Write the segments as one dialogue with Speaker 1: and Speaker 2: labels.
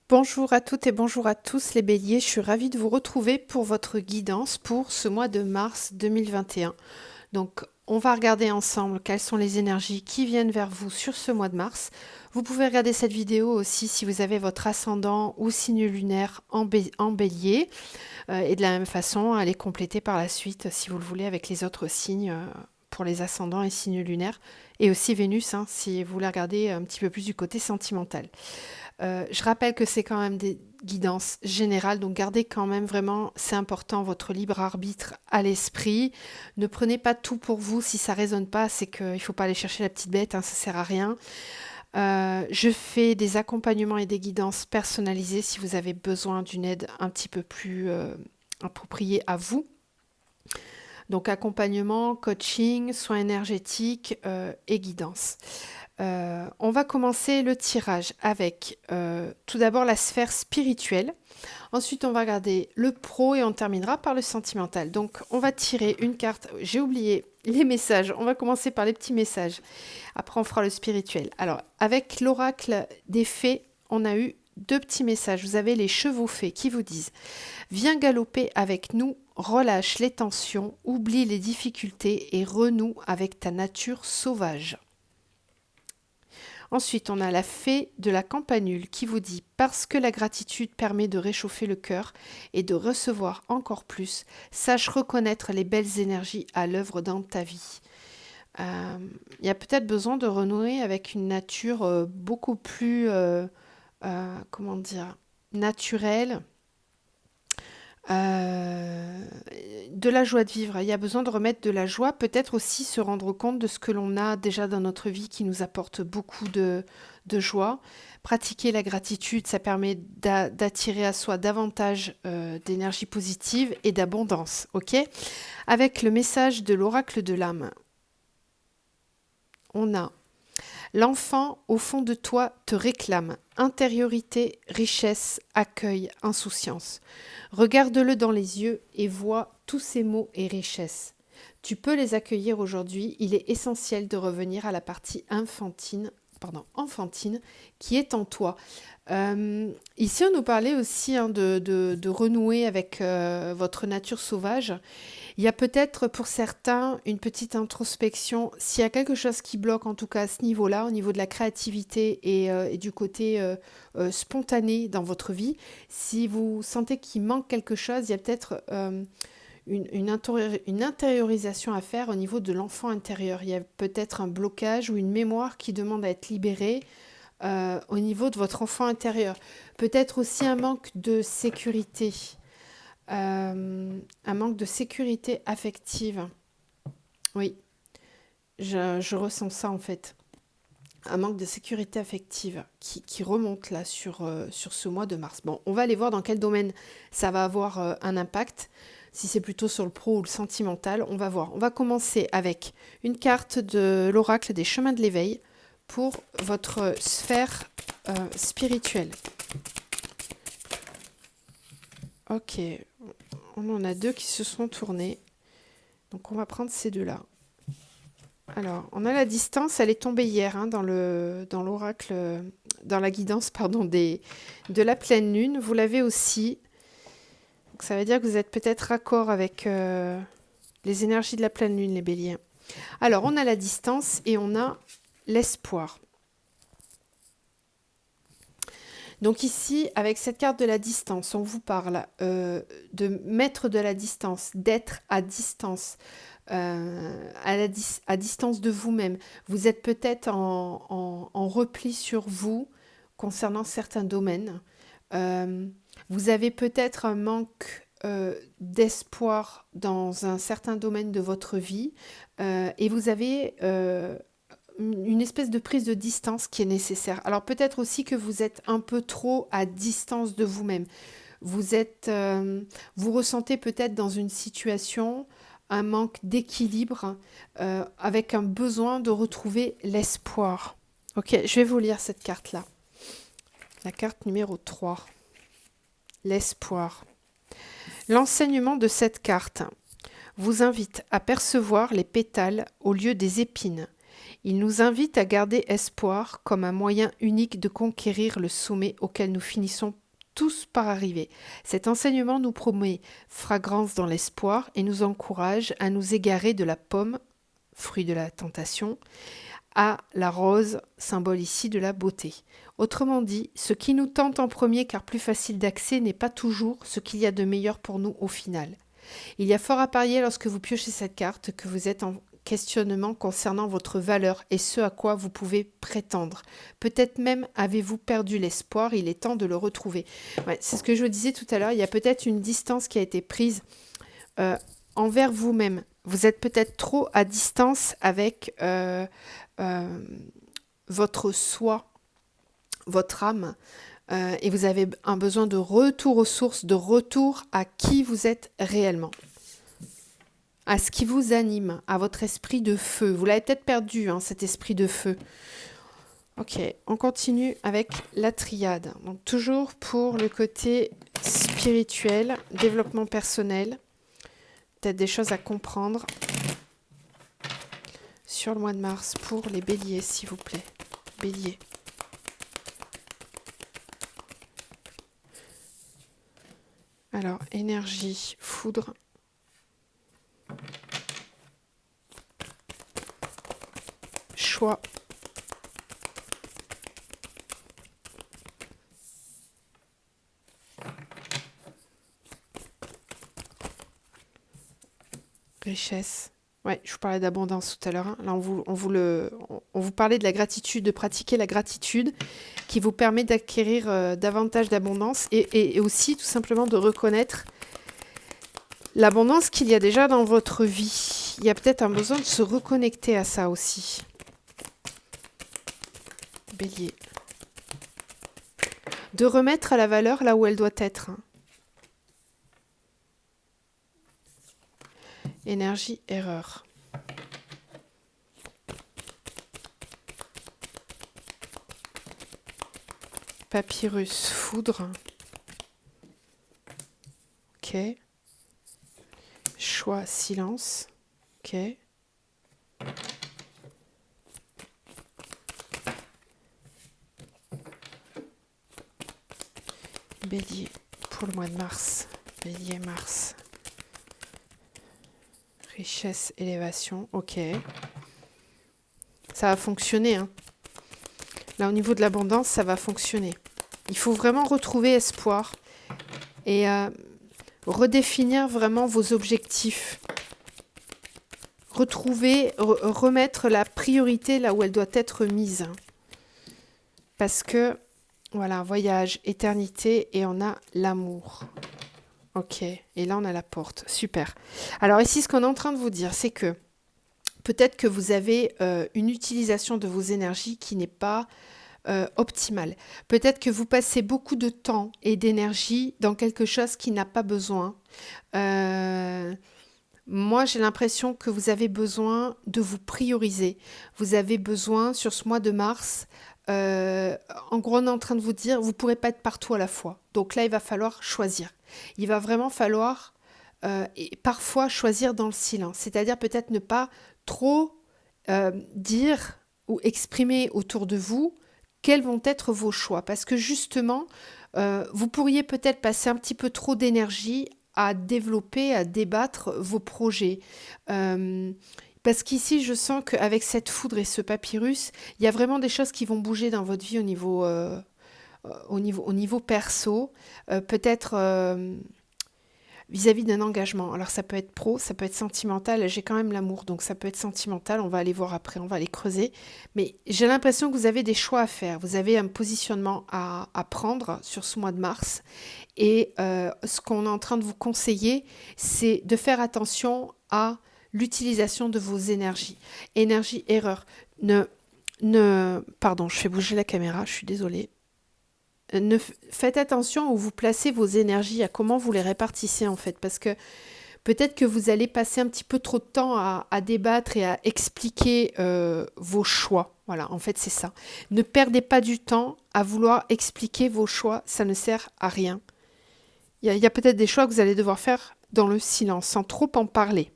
Speaker 1: Bonjour à toutes et bonjour à tous les béliers, je suis ravie de vous retrouver pour votre guidance pour ce mois de mars 2021. Donc on va regarder ensemble quelles sont les énergies qui viennent vers vous sur ce mois de mars. Vous pouvez regarder cette vidéo aussi si vous avez votre ascendant ou signe lunaire en bélier et de la même façon à les compléter par la suite si vous le voulez avec les autres signes pour les ascendants et signes lunaires et aussi Vénus si vous voulez regarder un petit peu plus du côté sentimental. Je rappelle que c'est quand même des guidances générales, donc gardez quand même vraiment, c'est important, votre libre arbitre à l'esprit. Ne prenez pas tout pour vous, si ça résonne pas, c'est qu'il ne faut pas aller chercher la petite bête, ça sert à rien. Je fais des accompagnements et des guidances personnalisées si vous avez besoin d'une aide un petit peu plus appropriée à vous. Donc accompagnement, coaching, soins énergétiques et guidance. On va commencer le tirage avec tout d'abord la sphère spirituelle. Ensuite, on va regarder le pro et on terminera par le sentimental. Donc, on va tirer une carte. J'ai oublié les messages. On va commencer par les petits messages. Après, on fera le spirituel. Alors, avec l'oracle des fées, on a eu deux petits messages. Vous avez les chevaux fées qui vous disent « Viens galoper avec nous, relâche les tensions, oublie les difficultés et renoue avec ta nature sauvage. » Ensuite, on a la fée de la campanule qui vous dit « Parce que la gratitude permet de réchauffer le cœur et de recevoir encore plus, sache reconnaître les belles énergies à l'œuvre dans ta vie. » Il y a peut-être besoin de renouer avec une nature beaucoup plus, comment dire, naturelle, de la joie de vivre. Il y a besoin de remettre de la joie, peut-être aussi se rendre compte de ce que l'on a déjà dans notre vie qui nous apporte beaucoup de joie. Pratiquer la gratitude, ça permet d'attirer à soi davantage d'énergie positive et d'abondance. Ok ? Avec le message de l'oracle de l'âme, on a l'enfant au fond de toi te réclame. Intériorité, richesse, accueil, insouciance. Regarde-le dans les yeux et vois tous ces mots et richesses. Tu peux les accueillir aujourd'hui. Il est essentiel de revenir à la partie enfantine qui est en toi. Ici, on nous parlait aussi de renouer avec votre nature sauvage. Il y a peut-être pour certains une petite introspection. S'il y a quelque chose qui bloque, en tout cas à ce niveau-là, au niveau de la créativité et du côté spontané dans votre vie, si vous sentez qu'il manque quelque chose, il y a peut-être une intériorisation à faire au niveau de l'enfant intérieur. Il y a peut-être un blocage ou une mémoire qui demande à être libérée au niveau de votre enfant intérieur. Peut-être aussi un manque de sécurité. Un manque de sécurité affective. Oui, je ressens ça en fait. Un manque de sécurité affective qui remonte là sur ce mois de mars. Bon, on va aller voir dans quel domaine ça va avoir un impact. Si c'est plutôt sur le pro ou le sentimental, on va voir. On va commencer avec une carte de l'oracle des chemins de l'éveil pour votre sphère spirituelle. Ok, on en a deux qui se sont tournés. Donc on va prendre ces deux-là. Alors, on a la distance, elle est tombée hier dans l'oracle, dans la guidance de la pleine lune. Vous l'avez aussi. Donc ça veut dire que vous êtes peut-être raccord avec les énergies de la pleine lune, les béliers. Alors, on a la distance et on a l'espoir. Donc ici, avec cette carte de la distance, on vous parle de mettre de la distance, d'être à distance, à distance de vous-même. Vous êtes peut-être en repli sur vous concernant certains domaines. Vous avez peut-être un manque d'espoir dans un certain domaine de votre vie et vous avez une espèce de prise de distance qui est nécessaire. Alors peut-être aussi que vous êtes un peu trop à distance de vous-même. Vous ressentez peut-être dans une situation un manque d'équilibre avec un besoin de retrouver l'espoir. Ok, je vais vous lire cette carte-là. La carte numéro 3. L'espoir. L'enseignement de cette carte vous invite à percevoir les pétales au lieu des épines. Il nous invite à garder espoir comme un moyen unique de conquérir le sommet auquel nous finissons tous par arriver. Cet enseignement nous promet fragrance dans l'espoir et nous encourage à nous égarer de la pomme, fruit de la tentation, à la rose, symbole ici de la beauté. Autrement dit, ce qui nous tente en premier car plus facile d'accès n'est pas toujours ce qu'il y a de meilleur pour nous au final. Il y a fort à parier lorsque vous piochez cette carte que vous êtes en questionnement concernant votre valeur et ce à quoi vous pouvez prétendre. Peut-être même avez-vous perdu l'espoir, il est temps de le retrouver. Ouais, c'est ce que je vous disais tout à l'heure, il y a peut-être une distance qui a été prise envers vous-même. Vous êtes peut-être trop à distance avec votre soi, votre âme, et vous avez un besoin de retour aux sources, de retour à qui vous êtes réellement, à ce qui vous anime, à votre esprit de feu. Vous l'avez peut-être perdu, hein, cet esprit de feu. Ok, on continue avec la triade. Donc toujours pour le côté spirituel, développement personnel, peut-être des choses à comprendre sur le mois de mars pour les béliers, s'il vous plaît. Bélier. Alors, énergie, foudre. Choix. Richesse. Ouais, je vous parlais d'abondance tout à l'heure. Hein. Là, on vous parlait de la gratitude, de pratiquer la gratitude qui vous permet d'acquérir davantage d'abondance et aussi tout simplement de reconnaître l'abondance qu'il y a déjà dans votre vie. Il y a peut-être un besoin de se reconnecter à ça aussi. Bélier. De remettre à la valeur là où elle doit être. Hein. Énergie, erreur. Papyrus, foudre. Ok. Choix, silence. Ok. Bélier, pour le mois de mars. Bélier, mars. Richesse, élévation, ok. Ça va fonctionner. Hein. Là, au niveau de l'abondance, ça va fonctionner. Il faut vraiment retrouver espoir et redéfinir vraiment vos objectifs. Remettre la priorité là où elle doit être mise. Parce que, voilà, voyage, éternité et on a l'amour. Ok, et là on a la porte, super. Alors ici ce qu'on est en train de vous dire, c'est que peut-être que vous avez une utilisation de vos énergies qui n'est pas optimale. Peut-être que vous passez beaucoup de temps et d'énergie dans quelque chose qui n'a pas besoin. Moi j'ai l'impression que vous avez besoin de vous prioriser. Vous avez besoin sur ce mois de mars, en gros on est en train de vous dire, vous ne pourrez pas être partout à la fois. Donc là il va falloir choisir. Il va vraiment falloir et parfois choisir dans le silence, c'est-à-dire peut-être ne pas trop dire ou exprimer autour de vous quels vont être vos choix, parce que justement, vous pourriez peut-être passer un petit peu trop d'énergie à développer, à débattre vos projets. Parce qu'ici, je sens qu'avec cette foudre et ce papyrus, il y a vraiment des choses qui vont bouger dans votre vie au niveau perso, peut-être vis-à-vis d'un engagement. Alors ça peut être pro, ça peut être sentimental, j'ai quand même l'amour, donc ça peut être sentimental, on va aller voir après, on va aller creuser. Mais j'ai l'impression que vous avez des choix à faire, vous avez un positionnement à prendre sur ce mois de mars. Et ce qu'on est en train de vous conseiller, c'est de faire attention à l'utilisation de vos énergies. Énergie, erreur. Pardon, je fais bouger la caméra, je suis désolée. Faites attention où vous placez vos énergies, à comment vous les répartissez en fait, parce que peut-être que vous allez passer un petit peu trop de temps à débattre et à expliquer vos choix. Voilà, en fait c'est ça. Ne perdez pas du temps à vouloir expliquer vos choix, ça ne sert à rien. Il y a peut-être des choix que vous allez devoir faire dans le silence, sans trop en parler.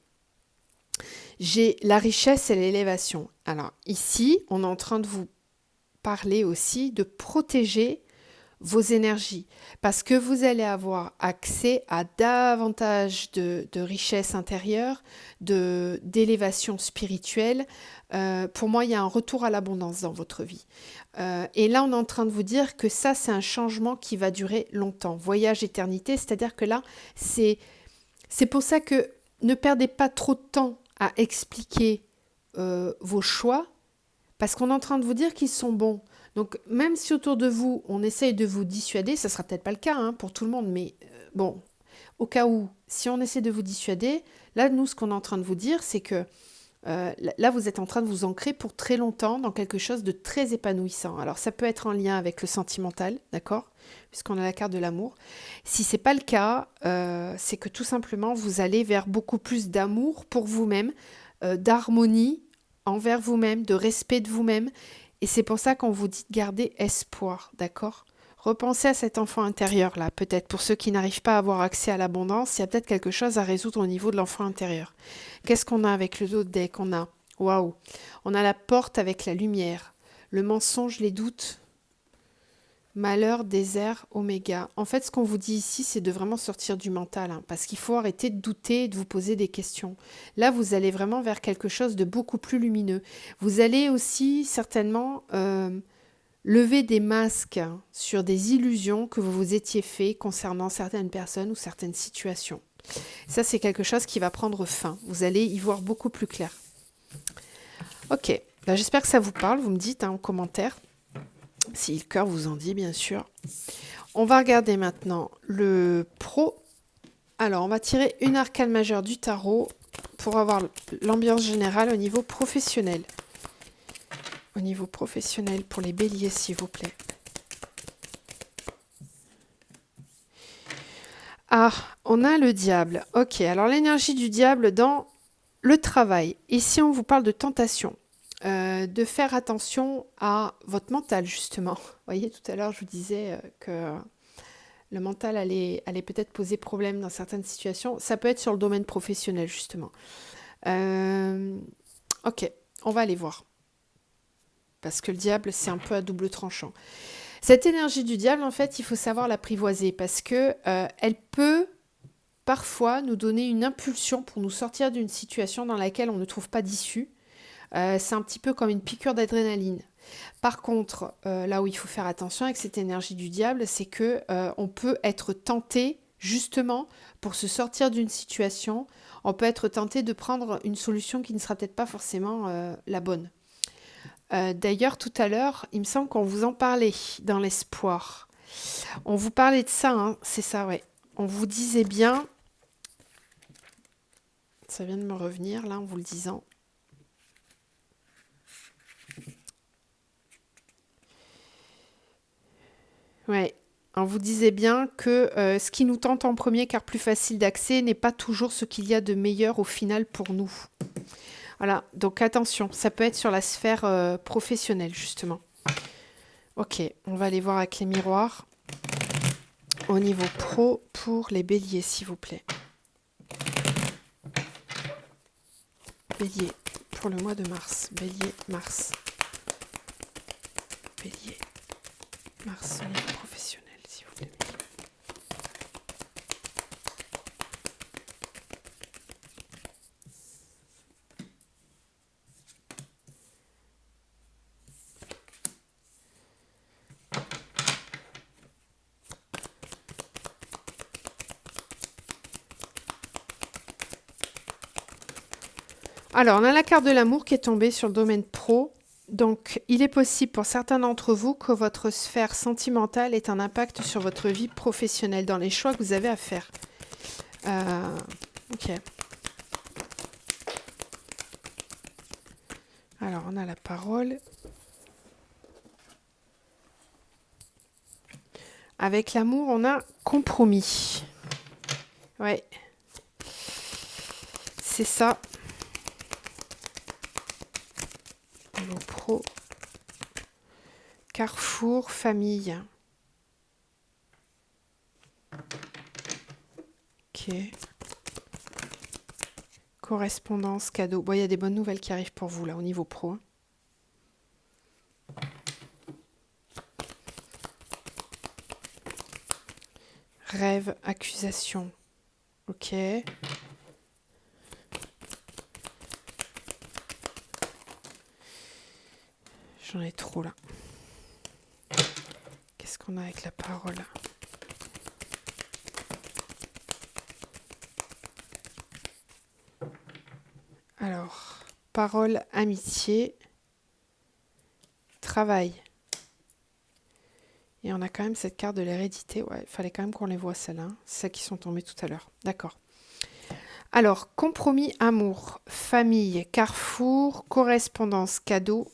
Speaker 1: J'ai la richesse et l'élévation. Alors ici, on est en train de vous parler aussi de protéger vos énergies parce que vous allez avoir accès à davantage de richesse intérieure, d'élévation spirituelle. Pour moi, il y a un retour à l'abondance dans votre vie. Et là, on est en train de vous dire que ça, c'est un changement qui va durer longtemps. Voyage éternité, c'est-à-dire que là, c'est pour ça que ne perdez pas trop de temps à expliquer vos choix parce qu'on est en train de vous dire qu'ils sont bons. Donc, même si autour de vous, on essaye de vous dissuader, ça ne sera peut-être pas le cas hein, pour tout le monde, mais bon, au cas où, si on essaie de vous dissuader, là, nous, ce qu'on est en train de vous dire, c'est que là, vous êtes en train de vous ancrer pour très longtemps dans quelque chose de très épanouissant. Alors, ça peut être en lien avec le sentimental, d'accord? Puisqu'on a la carte de l'amour. Si ce n'est pas le cas, c'est que tout simplement, vous allez vers beaucoup plus d'amour pour vous-même, d'harmonie envers vous-même, de respect de vous-même. Et c'est pour ça qu'on vous dit de garder espoir, d'accord? Repensez à cet enfant intérieur là, peut-être pour ceux qui n'arrivent pas à avoir accès à l'abondance, il y a peut-être quelque chose à résoudre au niveau de l'enfant intérieur. Qu'est-ce qu'on a avec le dos de deck? On a, waouh, on a la porte avec la lumière, le mensonge, les doutes, malheur, désert, oméga. En fait, ce qu'on vous dit ici, c'est de vraiment sortir du mental, hein, parce qu'il faut arrêter de douter et de vous poser des questions. Là, vous allez vraiment vers quelque chose de beaucoup plus lumineux. Vous allez aussi certainement lever des masques sur des illusions que vous vous étiez fait concernant certaines personnes ou certaines situations. Ça, c'est quelque chose qui va prendre fin. Vous allez y voir beaucoup plus clair. Ok, ben, j'espère que ça vous parle. Vous me dites hein, en commentaire, si le cœur vous en dit, bien sûr. On va regarder maintenant le pro. Alors, on va tirer une arcane majeure du tarot pour avoir l'ambiance générale au niveau professionnel. Au niveau professionnel pour les béliers, s'il vous plaît. Ah, on a le diable. Ok, alors l'énergie du diable dans le travail. Ici, on vous parle de tentation. De faire attention à votre mental, justement. Vous voyez, tout à l'heure, je vous disais que le mental allait peut-être poser problème dans certaines situations. Ça peut être sur le domaine professionnel, justement. Ok, on va aller voir. Parce que le diable, c'est un peu à double tranchant. Cette énergie du diable, en fait, il faut savoir l'apprivoiser parce que elle peut parfois nous donner une impulsion pour nous sortir d'une situation dans laquelle on ne trouve pas d'issue. C'est un petit peu comme une piqûre d'adrénaline. Par contre, là où il faut faire attention avec cette énergie du diable, c'est que on peut être tenté, justement, pour se sortir d'une situation, on peut être tenté de prendre une solution qui ne sera peut-être pas forcément la bonne. D'ailleurs, tout à l'heure, il me semble qu'on vous en parlait dans l'espoir. On vous parlait de ça, hein, c'est ça, ouais. On vous disait bien, ça vient de me revenir là en vous le disant. Ouais, on vous disait bien que ce qui nous tente en premier, car plus facile d'accès, n'est pas toujours ce qu'il y a de meilleur au final pour nous. Voilà, donc attention, ça peut être sur la sphère professionnelle, justement. Ok, on va aller voir avec les miroirs. Au niveau pro, pour les béliers, s'il vous plaît. Bélier, pour le mois de mars. Bélier, mars. Bélier, mars, au niveau professionnel, s'il vous plaît. Alors, on a la carte de l'amour qui est tombée sur le domaine pro. Donc, il est possible pour certains d'entre vous que votre sphère sentimentale ait un impact sur votre vie professionnelle, dans les choix que vous avez à faire. Ok. Alors, on a la parole. Avec l'amour, on a compromis. Ouais. C'est ça. Niveau pro. Carrefour, famille. Ok. Correspondance, cadeau. Bon, il y a des bonnes nouvelles qui arrivent pour vous là au niveau pro, hein. Rêve, accusation. Ok. J'en ai trop là. Qu'est-ce qu'on a avec la parole? Alors, parole, amitié, travail. Et on a quand même cette carte de l'hérédité. Ouais, il fallait quand même qu'on les voit celles-là, hein. C'est celles qui sont tombées tout à l'heure. D'accord. Alors, compromis, amour, famille, carrefour, correspondance, cadeau,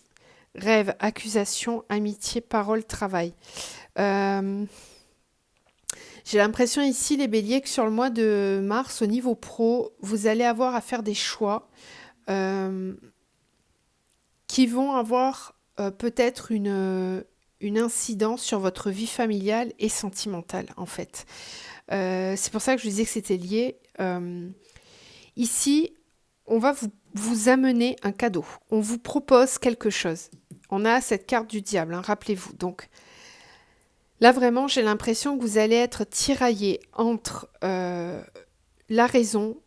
Speaker 1: rêve, accusation, amitié, parole, travail. Euh, J'ai l'impression ici, les béliers, que sur le mois de mars, au niveau pro, vous allez avoir à faire des choix euh, qui vont avoir peut-être une incidence sur votre vie familiale et sentimentale, en fait. C'est pour ça que je vous disais que c'était lié. Ici, on va vous amener un cadeau. On vous propose quelque chose. On a cette carte du diable, hein, rappelez-vous. Donc, là, vraiment, j'ai l'impression que vous allez être tiraillé entre la raison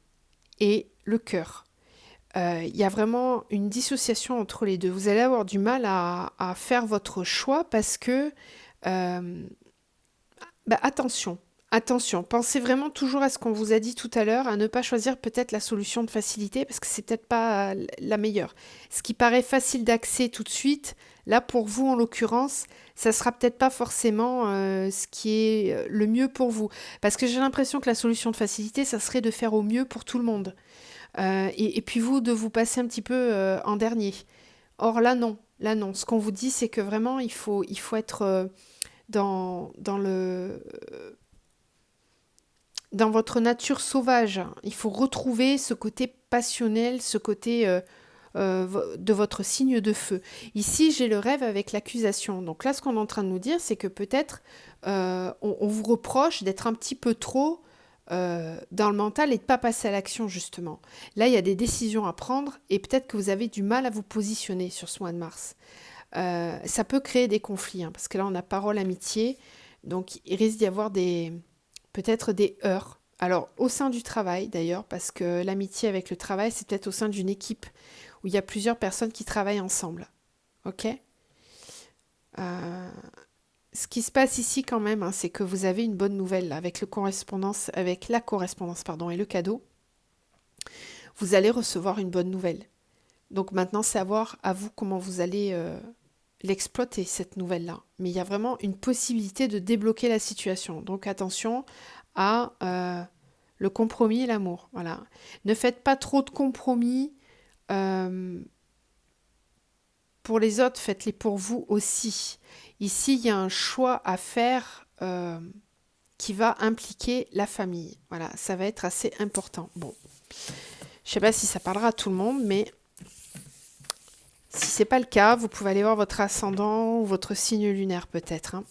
Speaker 1: et le cœur. Il y a vraiment une dissociation entre les deux. Vous allez avoir du mal à faire votre choix parce que, attention, attention, pensez vraiment toujours à ce qu'on vous a dit tout à l'heure, à ne pas choisir peut-être la solution de facilité parce que c'est peut-être pas la meilleure. Ce qui paraît facile d'accès tout de suite, là pour vous en l'occurrence, ça sera peut-être pas forcément ce qui est le mieux pour vous. Parce que j'ai l'impression que la solution de facilité, ça serait de faire au mieux pour tout le monde. Et puis vous, de vous passer un petit peu en dernier. Or là, non. Là, non. Ce qu'on vous dit, c'est que vraiment, il faut être dans votre nature sauvage. Il faut retrouver ce côté passionnel, ce côté de votre signe de feu. Ici, j'ai le rêve avec l'accusation. Donc là, ce qu'on est en train de nous dire, c'est que peut-être on vous reproche d'être un petit peu trop dans le mental et de ne pas passer à l'action, justement. Là, il y a des décisions à prendre et peut-être que vous avez du mal à vous positionner sur ce mois de mars. Ça peut créer des conflits, hein, parce que là, on a parole, amitié, donc il risque d'y avoir peut-être des heurts. Alors, au sein du travail, d'ailleurs, parce que l'amitié avec le travail, c'est peut-être au sein d'une équipe où il y a plusieurs personnes qui travaillent ensemble. Ok? Ce qui se passe ici quand même, hein, c'est que vous avez une bonne nouvelle là, avec la correspondance, pardon, et le cadeau. Vous allez recevoir une bonne nouvelle. Donc maintenant, c'est à vous comment vous allez l'exploiter, cette nouvelle-là. Mais il y a vraiment une possibilité de débloquer la situation. Donc attention à le compromis et l'amour. Voilà. Ne faites pas trop de compromis. Pour les autres, faites-les pour vous aussi. Ici, il y a un choix à faire qui va impliquer la famille. Voilà, ça va être assez important. Bon, je ne sais pas si ça parlera à tout le monde, mais si ce n'est pas le cas, vous pouvez aller voir votre ascendant ou votre signe lunaire peut-être, hein.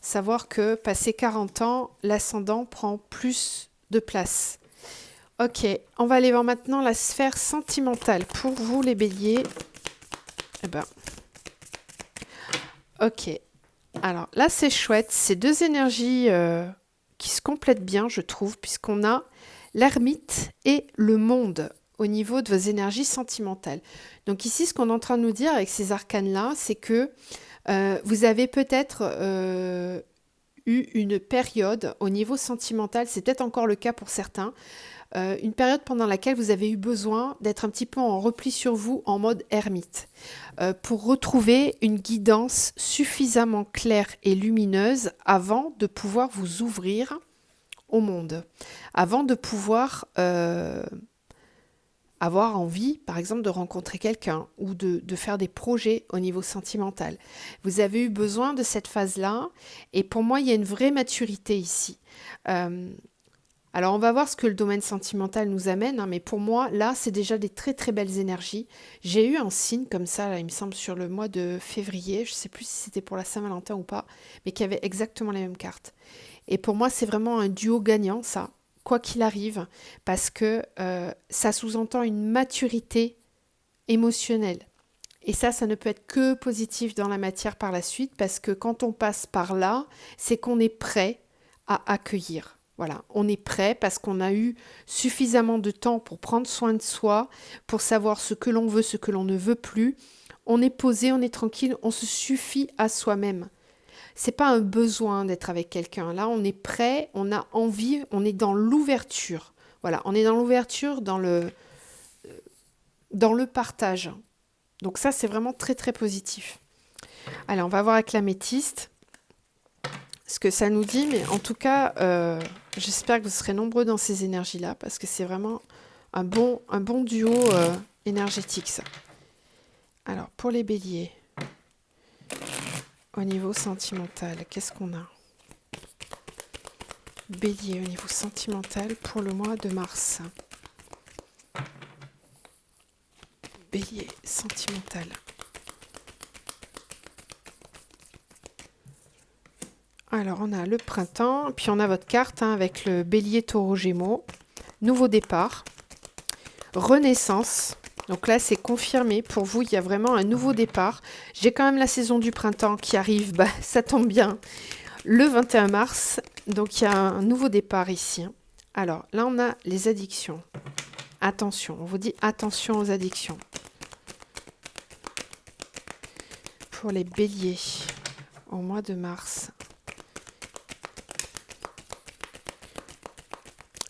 Speaker 1: Savoir que passé 40 ans, l'ascendant prend plus de place. Ok, on va aller voir maintenant la sphère sentimentale. Pour vous, les béliers, eh ben, ok. Alors là, c'est chouette. C'est deux énergies qui se complètent bien, je trouve, puisqu'on a l'ermite et le monde au niveau de vos énergies sentimentales. Donc ici, ce qu'on est en train de nous dire avec ces arcanes-là, c'est que vous avez peut-être eu une période au niveau sentimental, c'est peut-être encore le cas pour certains, une période pendant laquelle vous avez eu besoin d'être un petit peu en repli sur vous, en mode ermite, pour retrouver une guidance suffisamment claire et lumineuse avant de pouvoir vous ouvrir au monde, avant de pouvoir avoir envie, par exemple, de rencontrer quelqu'un ou de faire des projets au niveau sentimental. Vous avez eu besoin de cette phase-là, et pour moi, il y a une vraie maturité ici. Alors, on va voir ce que le domaine sentimental nous amène, hein, mais pour moi, là, c'est déjà des très très belles énergies. J'ai eu un signe comme ça, là, il me semble, sur le mois de février, je ne sais plus si c'était pour la Saint-Valentin ou pas, mais qui avait exactement les mêmes cartes. Et pour moi, c'est vraiment un duo gagnant, ça, quoi qu'il arrive, parce que ça sous-entend une maturité émotionnelle. Et ça ne peut être que positif dans la matière par la suite, parce que quand on passe par là, c'est qu'on est prêt à accueillir. Voilà, on est prêt parce qu'on a eu suffisamment de temps pour prendre soin de soi, pour savoir ce que l'on veut, ce que l'on ne veut plus. On est posé, on est tranquille, on se suffit à soi-même. C'est pas un besoin d'être avec quelqu'un. Là, on est prêt, on a envie, on est dans l'ouverture. Voilà, on est dans l'ouverture, dans le partage. Donc ça, c'est vraiment très très positif. Allez, on va voir avec l'améthyste ce que ça nous dit, mais en tout cas, j'espère que vous serez nombreux dans ces énergies-là, parce que c'est vraiment un bon duo énergétique, ça. Alors, pour les béliers, au niveau sentimental, qu'est-ce qu'on a? Bélier, au niveau sentimental, pour le mois de mars. Bélier, sentimental. Alors, on a le printemps, puis on a votre carte avec le bélier taureau gémeaux. Nouveau départ. Renaissance. Donc là, c'est confirmé. Pour vous, il y a vraiment un nouveau départ. J'ai quand même la saison du printemps qui arrive. Ça tombe bien. Le 21 mars. Donc, il y a un nouveau départ ici. Alors, là, on a les addictions. Attention. On vous dit attention aux addictions. Pour les béliers, au mois de mars.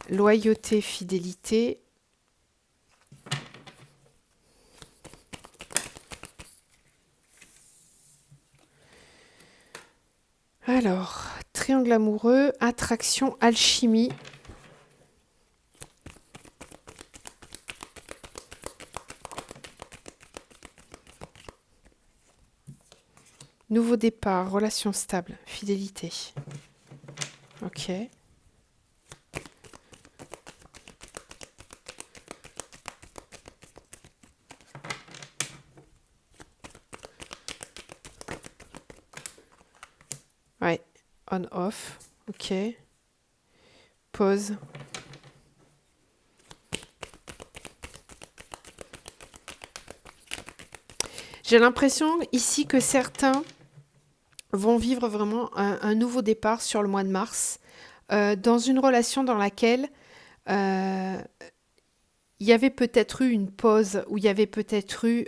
Speaker 1: Loyauté, fidélité. Alors, triangle amoureux, attraction, alchimie. Nouveau départ, relation stable, fidélité. Ok. Ouais, on-off, ok. Pause. J'ai l'impression ici que certains vont vivre vraiment un nouveau départ sur le mois de mars, dans une relation dans laquelle il y avait peut-être eu une pause, où il y avait peut-être eu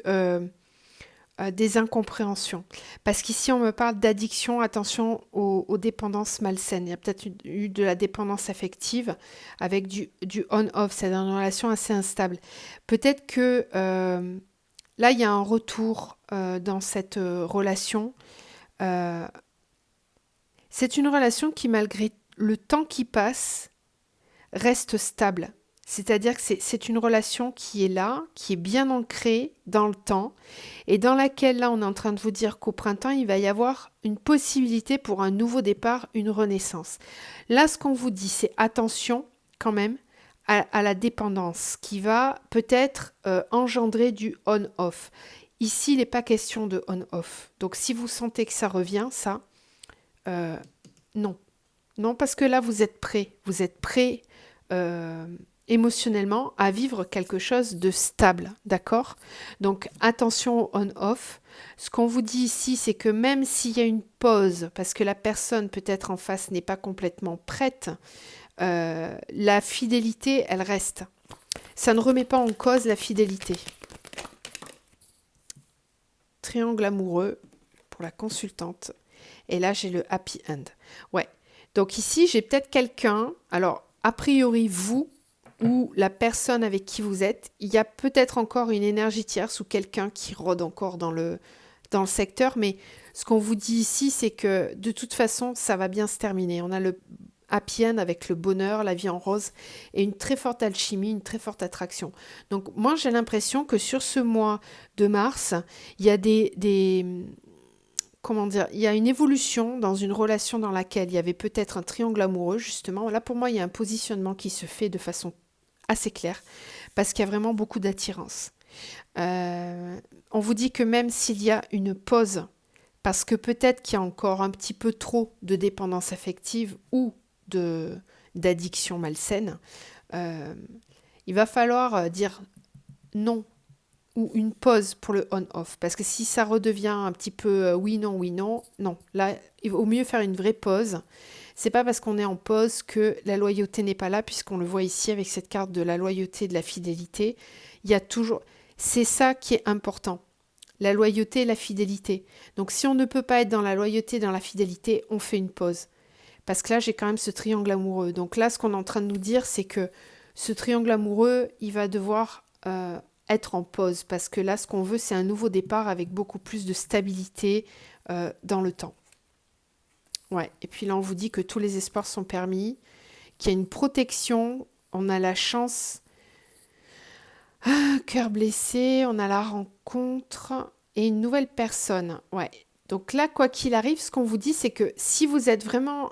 Speaker 1: des incompréhensions. Parce qu'ici, on me parle d'addiction, attention aux dépendances malsaines. Il y a peut-être eu de la dépendance affective avec du on-off, c'est-à-dire une relation assez instable. Peut-être que là, il y a un retour dans cette relation. C'est une relation qui, malgré le temps qui passe, reste stable. C'est-à-dire que c'est une relation qui est là, qui est bien ancrée dans le temps, et dans laquelle, là, on est en train de vous dire qu'au printemps, il va y avoir une possibilité pour un nouveau départ, une renaissance. Là, ce qu'on vous dit, c'est attention quand même à la dépendance, qui va peut-être engendrer du on-off. Ici, il n'est pas question de on-off. Donc, si vous sentez que ça revient, ça, non. Non, parce que là, vous êtes prêt. Vous êtes prêt émotionnellement à vivre quelque chose de stable, d'accord? Donc, attention au on-off. Ce qu'on vous dit ici, c'est que même s'il y a une pause, parce que la personne peut-être en face n'est pas complètement prête, la fidélité, elle reste. Ça ne remet pas en cause la fidélité. Triangle amoureux pour la consultante. Et là, j'ai le happy end. Ouais. Donc ici, j'ai peut-être quelqu'un, alors a priori vous ou la personne avec qui vous êtes, il y a peut-être encore une énergie tierce ou quelqu'un qui rôde encore dans le secteur, mais ce qu'on vous dit ici, c'est que de toute façon, ça va bien se terminer. On a le happy end avec le bonheur, la vie en rose et une très forte alchimie, une très forte attraction. Donc moi, j'ai l'impression que sur ce mois de mars, il y a comment dire, il y a une évolution dans une relation dans laquelle il y avait peut-être un triangle amoureux, justement. Là, pour moi, il y a un positionnement qui se fait de façon assez claire, parce qu'il y a vraiment beaucoup d'attirance. On vous dit que même s'il y a une pause, parce que peut-être qu'il y a encore un petit peu trop de dépendance affective ou d'addiction malsaine, il va falloir dire non ou une pause pour le on-off. Parce que si ça redevient un petit peu oui, non, non. Là, il vaut mieux faire une vraie pause. C'est pas parce qu'on est en pause que la loyauté n'est pas là, puisqu'on le voit ici avec cette carte de la loyauté et de la fidélité. Il y a toujours... C'est ça qui est important. La loyauté et la fidélité. Donc si on ne peut pas être dans la loyauté et dans la fidélité, on fait une pause. Parce que là, j'ai quand même ce triangle amoureux. Donc là, ce qu'on est en train de nous dire, c'est que ce triangle amoureux, il va devoir être en pause. Parce que là, ce qu'on veut, c'est un nouveau départ avec beaucoup plus de stabilité dans le temps. Ouais. Et puis là, on vous dit que tous les espoirs sont permis, qu'il y a une protection, on a la chance. Cœur blessé, on a la rencontre et une nouvelle personne. Ouais. Donc là, quoi qu'il arrive, ce qu'on vous dit, c'est que si vous êtes vraiment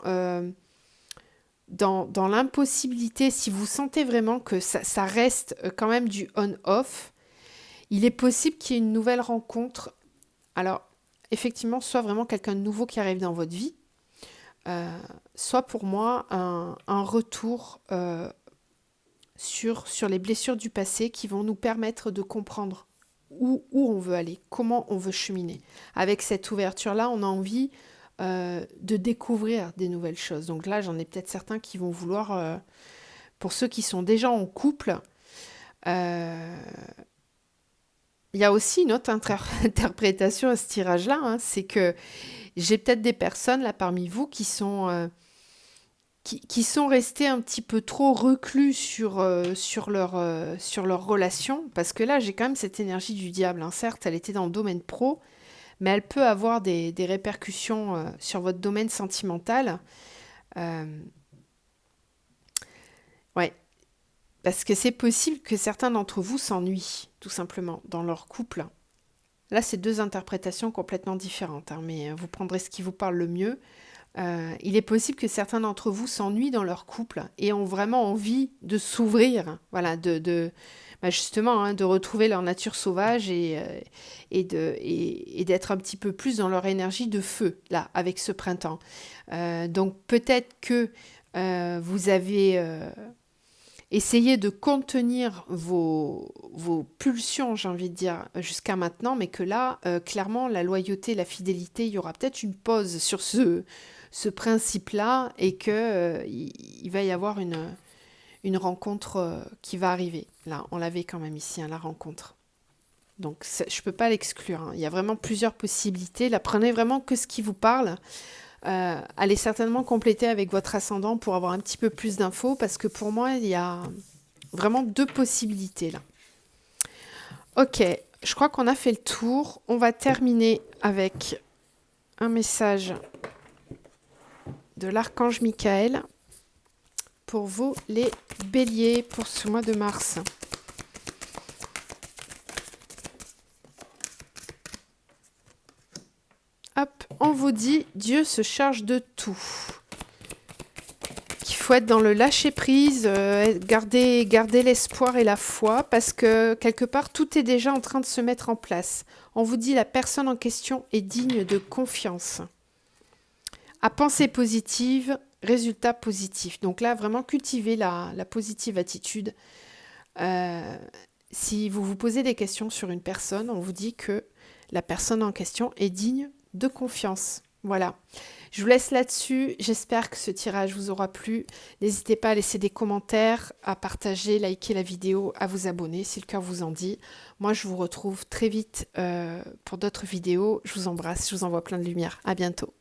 Speaker 1: dans l'impossibilité, si vous sentez vraiment que ça reste quand même du on-off, il est possible qu'il y ait une nouvelle rencontre. Alors, effectivement, soit vraiment quelqu'un de nouveau qui arrive dans votre vie, soit pour moi, un retour sur les blessures du passé qui vont nous permettre de comprendre où on veut aller, comment on veut cheminer. Avec cette ouverture-là, on a envie de découvrir des nouvelles choses. Donc là, j'en ai peut-être certains qui vont vouloir, pour ceux qui sont déjà en couple, il y a aussi une autre interprétation à ce tirage-là, hein, c'est que j'ai peut-être des personnes là parmi vous qui sont restés un petit peu trop reclus sur leur relation, parce que là, j'ai quand même cette énergie du diable, hein. Certes, elle était dans le domaine pro, mais elle peut avoir des répercussions sur votre domaine sentimental. Ouais, parce que c'est possible que certains d'entre vous s'ennuient, tout simplement, dans leur couple. Là, c'est deux interprétations complètement différentes, hein, mais vous prendrez ce qui vous parle le mieux. Il est possible que certains d'entre vous s'ennuient dans leur couple et ont vraiment envie de s'ouvrir, voilà, justement, hein, de retrouver leur nature sauvage et d'être un petit peu plus dans leur énergie de feu, là, avec ce printemps. Donc peut-être que vous avez essayé de contenir vos pulsions, j'ai envie de dire, jusqu'à maintenant, mais que là, clairement, la loyauté, la fidélité, il y aura peut-être une pause sur ce principe-là et qu'il va y avoir une rencontre qui va arriver. Là, on l'avait quand même ici, hein, la rencontre. Donc, je ne peux pas l'exclure, hein. Il y a vraiment plusieurs possibilités. Là, prenez vraiment que ce qui vous parle. Allez certainement compléter avec votre ascendant pour avoir un petit peu plus d'infos, parce que pour moi, il y a vraiment deux possibilités là. Ok, je crois qu'on a fait le tour. On va terminer avec un message de l'archange Michael pour vous les béliers pour ce mois de mars. Hop, on vous dit, Dieu se charge de tout. Qu'il faut être dans le lâcher-prise, garder l'espoir et la foi, parce que quelque part, tout est déjà en train de se mettre en place. On vous dit, la personne en question est digne de confiance. À pensée positive, résultat positif. Donc là, vraiment, cultivez la positive attitude. Si vous vous posez des questions sur une personne, on vous dit que la personne en question est digne de confiance. Voilà. Je vous laisse là-dessus. J'espère que ce tirage vous aura plu. N'hésitez pas à laisser des commentaires, à partager, liker la vidéo, à vous abonner si le cœur vous en dit. Moi, je vous retrouve très vite pour d'autres vidéos. Je vous embrasse, je vous envoie plein de lumière. À bientôt.